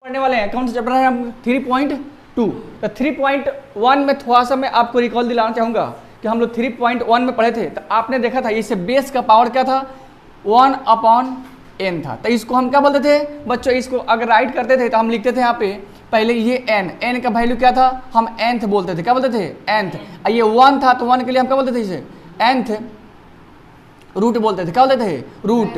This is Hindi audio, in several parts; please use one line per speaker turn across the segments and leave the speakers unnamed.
पढ़ने वाले हैं। कौन सा चैप्टर है? हम 3.2। तो 3.1 में थोड़ा सा मैं आपको रिकॉल दिलाना चाहूँगा कि हम लोग 3.1 में पढ़े थे। तो आपने देखा था इससे बेस का पावर क्या था? 1/n था। तो इसको हम क्या बोलते थे बच्चों? इसको अगर राइट करते थे तो हम लिखते थे यहाँ पे पहले ये n का वैल्यू क्या था? हम nth बोलते थे। क्या बोलते थे? nth। ये 1 था तो 1 के लिए हम क्या बोलते थे? इसे nth रूट बोलते थे। क्या बोलते थे? रूट।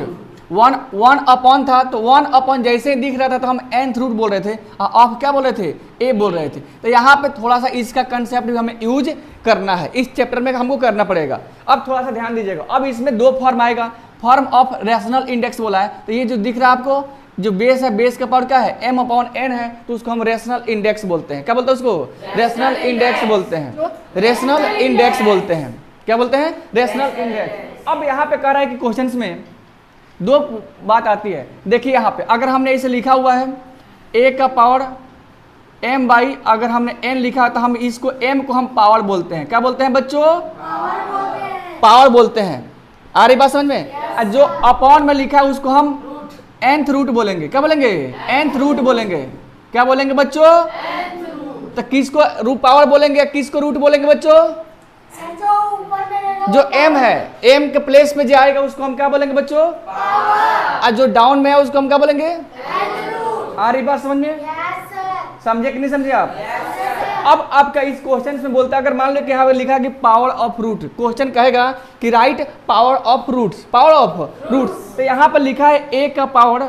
1 अपॉन था तो 1 अपॉन जैसे ही दिख रहा था तो हम nth रूट बोल रहे थे। ऑफ क्या बोल रहे थे? a बोल रहे थे। तो यहाँ पे थोड़ा सा इसका कंसेप्ट भी हमें यूज करना है, इस चैप्टर में हमको करना पड़ेगा। अब थोड़ा सा ध्यान दीजिएगा। अब इसमें दो फॉर्म आएगा। फॉर्म ऑफ रैशनल इंडेक्स बोला है, तो ये जो दिख रहा है आपको, जो बेस है, बेस का पावर क्या है? m/n है, तो उसको हम रैशनल इंडेक्स बोलते हैं। क्या बोलते हैं उसको? रैशनल इंडेक्स बोलते हैं। रैशनल इंडेक्स बोलते हैं। क्या बोलते हैं? Rational index. अब यहाँ पे कह रहा है कि क्वेश्चंस में दो बात आती है। देखिए यहाँ पे अगर हमने इसे लिखा हुआ है a का पावर m बाई, अगर हमने n लिखा तो हम इसको m को हम पावर बोलते हैं। क्या बोलते हैं बच्चों? पावर बोलते हैं। आ रही बात समझ में? जो अपॉन में लिखा है उसको हम nth रूट बोलेंगे। क्या बोलेंगे? nth रूट बोलेंगे। क्या बोलेंगे बच्चों? तो किसको रूट पावर बोलेंगे, किसको रूट बोलेंगे बच्चों? जो m है, m के प्लेस में जो आएगा उसको हम क्या बोलेंगे बच्चों? और जो डाउन में है उसको हम क्या बोलेंगे? आ रही बात समझ में? समझे कि नहीं समझे आप? अब आपका इस क्वेश्चन में बोलता है, अगर मान लो कि यहाँ पे लिखा है कि पावर ऑफ रूट, क्वेश्चन कहेगा कि right power of roots, power of roots. तो यहाँ पर लिखा है a का पावर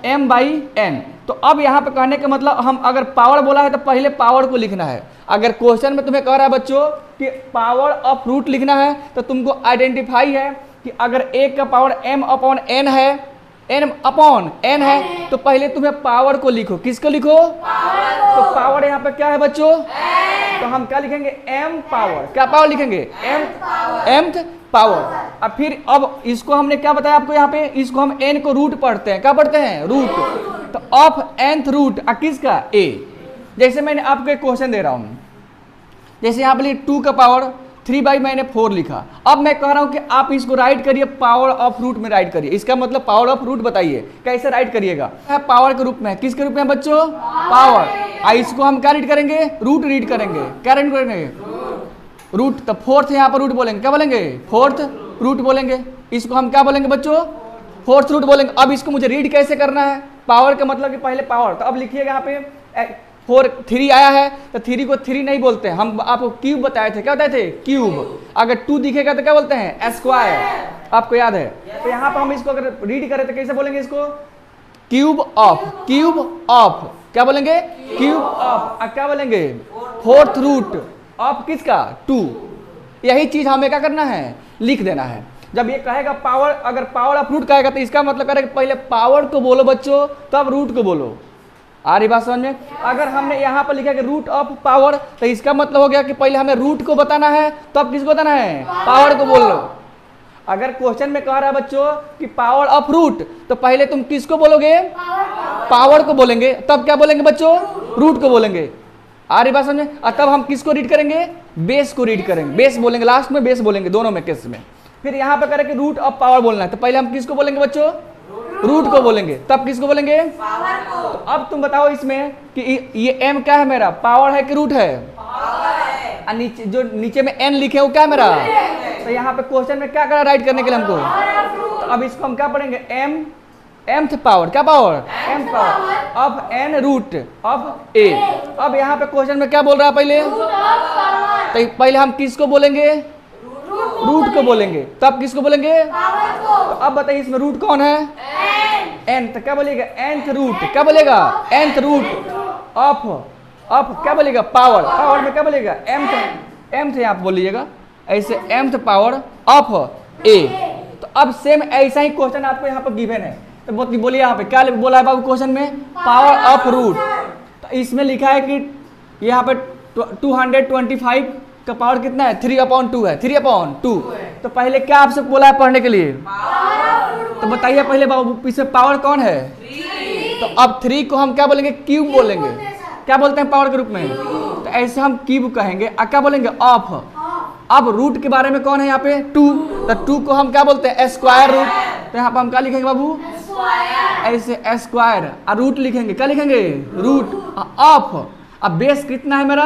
m/n। तो अब यहाँ पे कहने का मतलब, हम अगर पावर बोला है तो पहले पावर को लिखना है। अगर क्वेश्चन में तुम्हें कह रहा है बच्चों कि पावर ऑफ रूट लिखना है तो तुमको आइडेंटिफाई है कि अगर a का पावर m/n है, n/n है, तो पहले तुम्हें पावर को लिखो। किसको लिखो? तो पावर यहाँ पे क्या है बच्चों? तो हम क्या लिखेंगे? m power. क्या पावर लिखेंगे? mth power. अब फिर अब इसको हमने क्या बताया आपको? यहाँ पे इसको हम n को रूट पढ़ते हैं। क्या पढ़ते हैं? रूट। तो ऑफ nth रूट किसका? a। जैसे मैंने आपको एक क्वेश्चन दे रहा हूँ, जैसे यहाँ पे 2 का पावर 3 मैंने 4 लिखा। अब मैं कह रहा हूँ कि आप इसको राइट करिए पावर ऑफ रूट में राइट करिए। इसका मतलब पावर ऑफ रूट बताइए कैसे राइट करिएगा? पावर के रूप में। किसके रूप में बच्चों? पावर। इसको हम क्या रीड करेंगे? रूट रीड करेंगे। क्या रीड करेंगे? रूट। तो फोर्थ यहाँ पर रूट बोलेंगे। क्या बोलेंगे? फोर्थ रूट बोलेंगे। इसको हम क्या बोलेंगे बच्चों? फोर्थ रूट बोलेंगे। अब इसको मुझे रीड कैसे करना है? पावर का मतलब कि पहले पावर। तो अब लिखिएगा यहाँ पे 3 आया है तो 3 को 3 नहीं बोलते हैं, हम आपको क्यूब बताए थे। क्या बताए थे? क्यूब। अगर 2 दिखेगा तो क्या बोलते हैं? स्क्वायर। आपको याद है? तो यहाँ पर हम इसको अगर रीड करें तो कैसे बोलेंगे इसको? Cube of. Cube of. क्या बोलेंगे? Cube of. क्या बोलेंगे? फोर्थ रूट ऑफ किसका? 2। यही चीज हमें क्या करना है? लिख देना है। जब ये कहेगा पावर, अगर पावर ऑफ रूट कहेगा तो इसका मतलब करेगा पहले पावर को बोलो बच्चों, तब रूट को बोलो। आ रही बात समझ में? अगर हमने यहाँ पर लिखा कि रूट ऑफ पावर, तो इसका मतलब हो गया कि पहले हमें रूट को बताना है, तब किसको बताना है? पावर को बोल लो। अगर क्वेश्चन में कह रहा है बच्चों कि पावर ऑफ रूट, तो पहले तुम किसको बोलोगे? पावर को बोलेंगे। तब क्या बोलेंगे बच्चों? रूट को बोलेंगे। आ रही बात समझ में? और तब हम किसको रीड करेंगे? बेस को रीड करेंगे। बेस बोलेंगे, लास्ट में बेस बोलेंगे, दोनों में केस में। फिर यहाँ पे करें कि रूट ऑफ पावर बोलना है, तो पहले हम किसको बोलेंगे बच्चों? रूट को बोलेंगे। तब किसको बोलेंगे? पावर को। तो अब तुम बताओ इसमें कि ये m क्या है मेरा? पावर है कि रूट है? पावर है। नीचे जो नीचे में n लिखे वो क्या है मेरा? तो यहाँ पे क्वेश्चन में क्या करा राइट करने के लिए हमको? तो अब इसको हम क्या पढ़ेंगे? mth power. क्या power? m power of n root of a। अब यहाँ पे क्वेश्चन में क्या बोल रहा है पहले? तो पहले हम किसको बोलेंगे? रूट को बोलेंगे। तब किसको बोलेंगे? तो अब बताइए इसमें रूट कौन है? n। तो क्या बोलेगा? nth root. क्या बोलेगा? nth रूट ऑफ क्या बोलेगा? पावर। पावर में क्या बोलेगा? mth यहाँ पे बोलिएगा ऐसे, mth पावर ऑफ a। तो अब सेम ऐसा ही क्वेश्चन आपको यहाँ पर गिवन है। तो बोलिए यहाँ पे क्या बोला है बाबू क्वेश्चन में? Power of root. तो इसमें लिखा है कि यहाँ पे 225 का पावर कितना है? 3/2 है। 3/2। तो पहले क्या आपसे बोला है पढ़ने के लिए? तो बताइए पहले बाबू पीछे पावर कौन है? 3। तो अब 3 को हम क्या बोलेंगे? क्यूब बोलेंगे। क्या बोलते हैं पावर के रूप में? तो ऐसे हम क्यूब कहेंगे। क्या बोलेंगे? ऑफ। अब रूट के बारे में कौन है यहाँ पे? 2। तो 2 को हम क्या बोलते हैं? Square root. तो यहाँ पे हम क्या लिखेंगे बाबू? ऐसे स्क्वायर और रूट लिखेंगे, क्या लिखेंगे? Root of. अब बेस कितना है मेरा?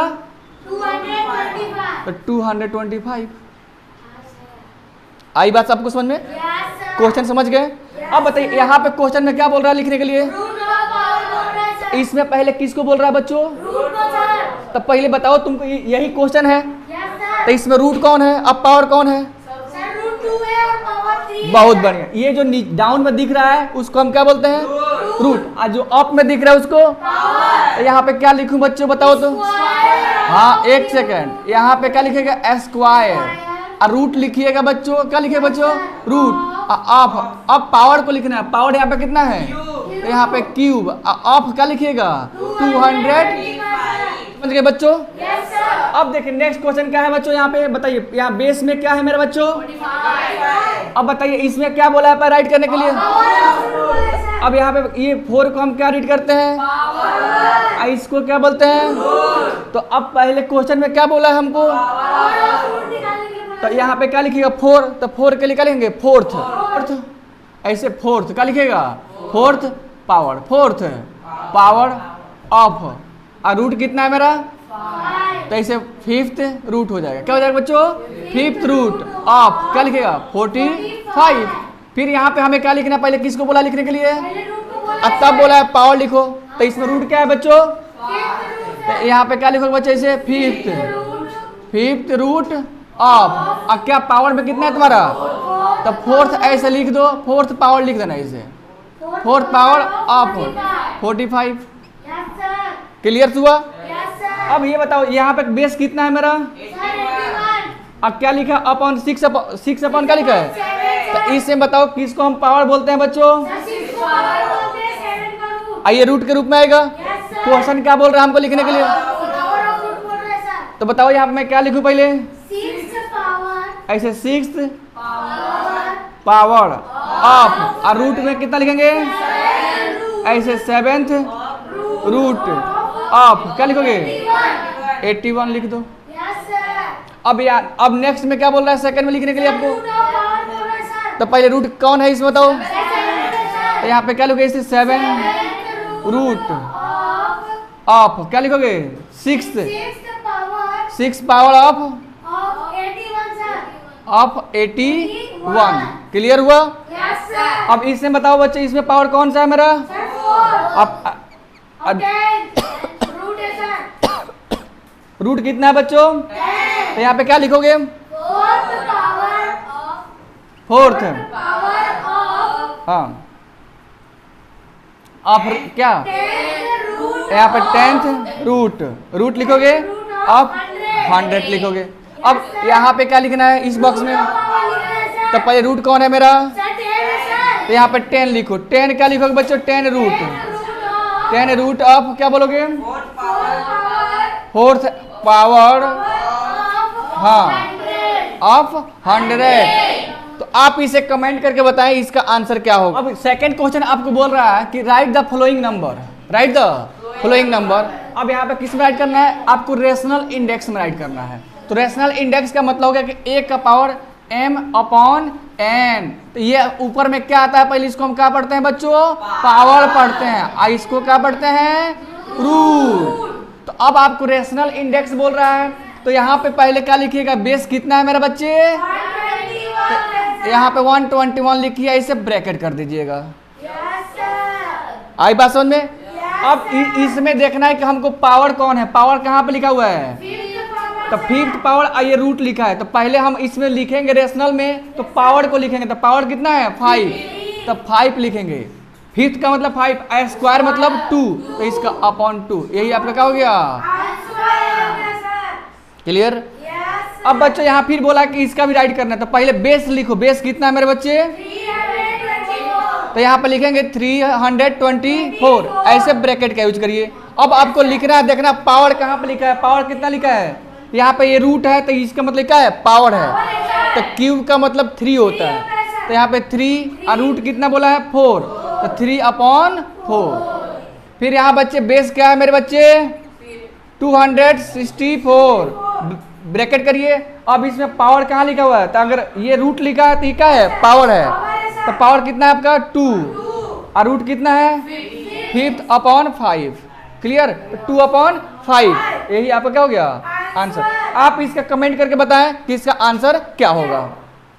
225। आई बात सबको समझ में? क्वेश्चन समझ गए? अब बताइए यहाँ पे क्वेश्चन में क्या बोल रहा है लिखने के लिए? इसमें पहले किसको बोल रहा है बच्चों? तो पहले बताओ, तुमको यही क्वेश्चन है तो इसमें रूट कौन है, अब पावर कौन है? बहुत बढ़िया। ये जो डाउन में दिख रहा है उसको हम क्या बोलते हैं? रूट। और जो अप में दिख रहा है उसको तो यहाँ पे क्या लिखूं बच्चों, बताओ तो? हाँ, एक सेकंड। यहाँ पे क्या लिखेगा? स्क्वायर। और रूट लिखिएगा बच्चों, क्या लिखे बच्चों? रूट। ऑफ, अब पावर को लिखना है। पावर यहाँ पे कितना है? तो यहाँ पे क्यूब। ऑफ क्या लिखिएगा? 200। समझ गए बच्चों? अब देखिए नेक्स्ट क्वेश्चन क्या है बच्चों, यहाँ पे बताइए। यहाँ बेस में क्या है मेरे बच्चों? अब बताइए इसमें क्या बोला है राइट करने के लिए? अब यहाँ पे ये 4 को हम क्या रीड करते हैं? इसको क्या बोलते हैं? तो अब पहले क्वेश्चन में क्या बोला है हमको? तो यहाँ पे क्या लिखिएगा? 4। तो 4 के लिए क्या लिखेंगे? फोर्थ। ऐसे फोर्थ क्या लिखेगा? Fourth power. Fourth power of. और रूट कितना है मेरा? तो ऐसे 5th रूट हो जाएगा। क्या हो जाएगा बच्चों? 5th रूट ऑफ क्या लिखेगा? 45। फिर यहाँ पे हमें क्या लिखना है? पहले किसको बोला लिखने के लिए? अब तब बोला है पावर लिखो। तो इसमें रूट क्या है बच्चों? तो यहाँ पे क्या लिखोगे बच्चे? इसे 5th रूट ऑफ। अब क्या पावर में कितना है तुम्हारा? तो 4th ऐसे लिख दो, 4th पावर लिख देना इसे। 4th power of 45। क्लियर हुआ? अब ये बताओ यहाँ पे बेस कितना है मेरा? अब क्या लिखा? अपॉन 6 अपॉन क्या लिखा है? तो इससे बताओ किसको हम पावर बोलते हैं बच्चों? आइए रूट के रूप में आएगा। क्वेश्चन क्या बोल रहा है हमको लिखने के लिए? तो बताओ यहाँ पे मैं क्या लिखूं पहले? ऐसे 6th पावर ऑफ। और रूट में कितना लिखेंगे? ऐसे 7th रूट ऑफ क्या लिखोगे? 81 लिख दो। अब नेक्स्ट में क्या बोल रहा है सेकंड में लिखने के लिए आपको? तो पहले रूट कौन है इसमें बताओ? तो यहाँ पे क्या लिखोगे? इसे 7 रूट ऑफ क्या लिखोगे? 6 पावर ऑफ 81। क्लियर हुआ? अब इसमें बताओ बच्चे इसमें पावर कौन सा है मेरा? अब रूट कितना है बच्चों? तो यहाँ पे क्या लिखोगे? 4th। हाँ, ऑफ क्या? यहाँ पे 10th रूट लिखोगे, ऑफ 100 लिखोगे। अब यहाँ पे क्या लिखना है इस बॉक्स में? तो पहले रूट कौन है मेरा? तो यहाँ पे 10 लिखो। 10 क्या लिखोगे बच्चों? 10 रूट ऑफ क्या बोलोगे? 4th पावर हाँ ऑफ 100। तो आप इसे कमेंट करके बताएं इसका आंसर क्या होगा। अब सेकंड क्वेश्चन आपको बोल रहा है कि right the following number. Right the following number. अब यहाँ पे किस में राइट करना है? आपको रेशनल इंडेक्स में राइट करना है। तो रेशनल इंडेक्स का मतलब हो गया कि 1 का पावर m अपॉन n। तो ये ऊपर में क्या आता है? पहले इसको हम क्या पढ़ते हैं बच्चों? पावर पढ़ते हैं। और इसको क्या पढ़ते हैं? रूट। तो अब आपको रेशनल इंडेक्स बोल रहा है तो यहाँ पे पहले क्या लिखिएगा? बेस कितना है मेरे बच्चे? तो यहाँ पे 121 लिखिए, ऐसे ब्रैकेट कर दीजिएगा। आई बात समझ में? अब इसमें देखना है कि हमको पावर कौन है। पावर कहाँ पे लिखा हुआ है? तो 5th पावर। ये रूट लिखा है तो पहले हम इसमें लिखेंगे रेशनल में तो पावर को लिखेंगे। तो पावर कितना है? 5। तो 5 लिखेंगे। 5th का मतलब 5, स्क्वायर मतलब 2, तो इसका अपॉन 2। यही आपका क्या हो गया? क्लियर? अब बच्चों यहाँ फिर बोला कि इसका भी राइट करना है तो पहले बेस लिखो। बेस कितना है मेरे बच्चे? तो यहाँ पे लिखेंगे 324, ऐसे ब्रैकेट का यूज करिए। अब आपको लिखना है, देखना पावर कहाँ पे लिखा है। पावर कितना लिखा है? यहाँ पे ये रूट है तो इसका मतलब क्या है? पावर है। तो क्यूब का मतलब 3 होता है। तो यहाँ पे 3 और रूट कितना बोला है? 4। तो 3/4। फिर यहाँ बच्चे बेस क्या है मेरे बच्चे? 264 ब्रैकेट करिए। अब इसमें पावर कहाँ लिखा हुआ है? तो अगर ये रूट लिखा है तो ये क्या है? पावर है। तो पावर कितना है आपका? 2। और रूट कितना है 5 अपॉन 5। क्लियर? 2 अपॉन 5 यही आपका क्या हो गया आंसर। आप इसका कमेंट करके बताएं कि इसका आंसर क्या होगा।